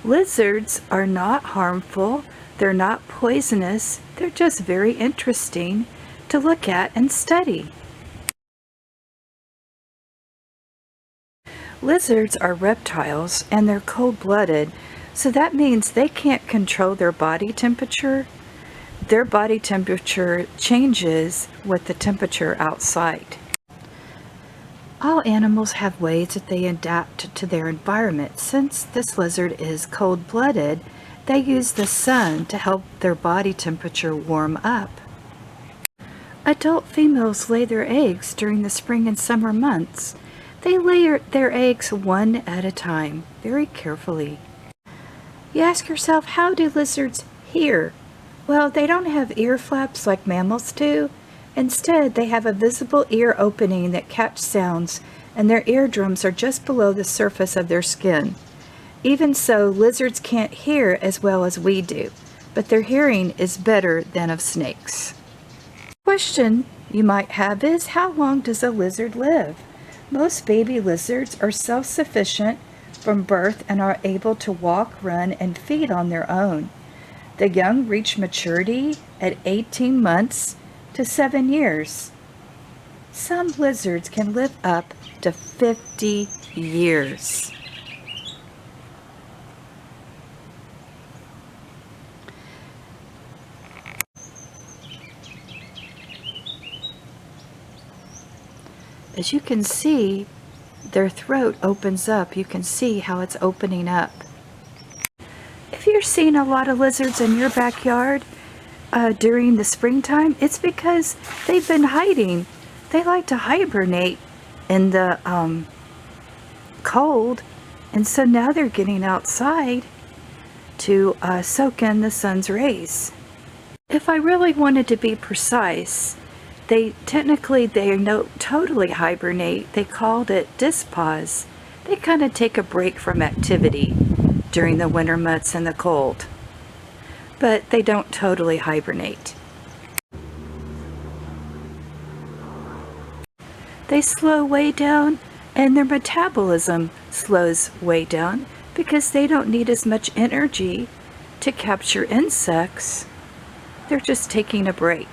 Lizards are not harmful, they're not poisonous, they're just very interesting to look at and study. Lizards are reptiles and they're cold-blooded, so that means they can't control their body temperature. Their body temperature changes with the temperature outside. All animals have ways that they adapt to their environment. Since this lizard is cold-blooded, they use the sun to help their body temperature warm up. Adult females lay their eggs during the spring and summer months. They lay their eggs one at a time, very carefully. You ask yourself, how do lizards hear? Well, they don't have ear flaps like mammals do. Instead, they have a visible ear opening that catch sounds, and their eardrums are just below the surface of their skin. Even so, lizards can't hear as well as we do, but their hearing is better than of snakes. The question you might have is, how long does a lizard live? Most baby lizards are self-sufficient from birth and are able to walk, run, and feed on their own. The young reach maturity at 18 months to 7 years. Some lizards can live up to 50 years. As you can see, their throat opens up. You can see how it's opening up. If you're seeing a lot of lizards in your backyard during the springtime, it's because they've been hiding. They like to hibernate in the cold, and so now they're getting outside to soak in the sun's rays. If I really wanted to be precise, they don't totally hibernate. They called it dispause. They kind of take a break from activity during the winter months and the cold, but they don't totally hibernate. They slow way down, and their metabolism slows way down because they don't need as much energy to capture insects. They're just taking a break.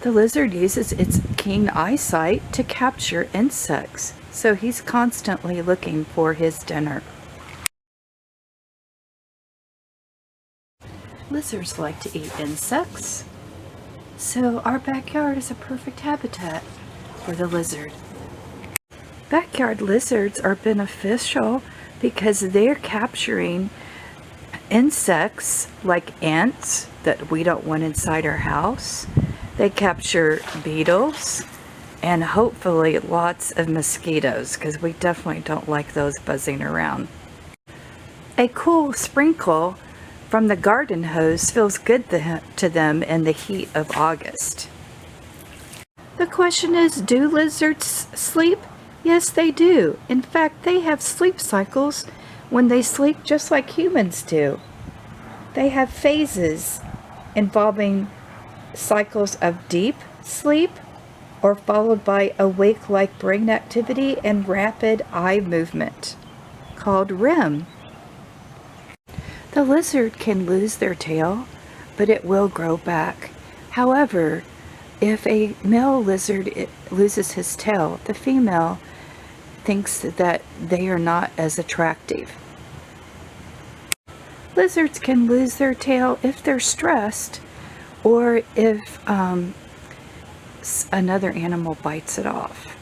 The lizard uses its keen eyesight to capture insects, so he's constantly looking for his dinner. Lizards like to eat insects, so our backyard is a perfect habitat for the lizard. Backyard lizards are beneficial because they're capturing insects like ants that we don't want inside our house. They capture beetles and hopefully lots of mosquitoes, because we definitely don't like those buzzing around. A cool sprinkle from the garden hose feels good to them in the heat of August. The question is, do lizards sleep? Yes, they do. In fact, they have sleep cycles when they sleep just like humans do. They have phases involving cycles of deep sleep, or followed by awake-like brain activity and rapid eye movement, called REM. The lizard can lose their tail, but it will grow back. However, if a male lizard loses his tail, the female thinks that they are not as attractive. Lizards can lose their tail if they're stressed, or if another animal bites it off.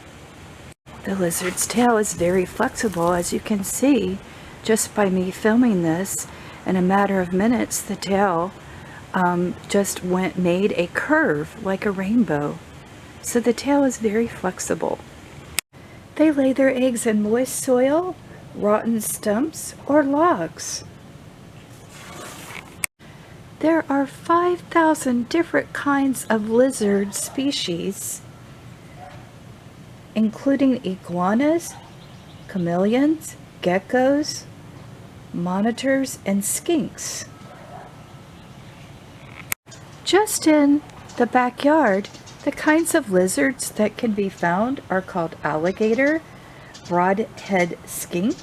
The lizard's tail is very flexible, as you can see just by me filming this. In a matter of minutes, the tail just made a curve like a rainbow. So the tail is very flexible. They lay their eggs in moist soil, rotten stumps, or logs. There are 5,000 different kinds of lizard species, including iguanas, chameleons, geckos, monitors, and skinks. Just in the backyard, the kinds of lizards that can be found are called alligator, broadhead skink,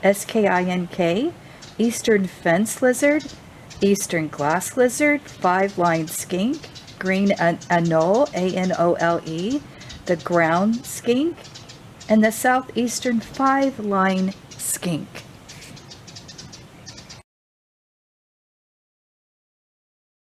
skink, eastern fence lizard, eastern glass lizard, five-lined skink, green anole, anole, the ground skink, and the southeastern five-line skink.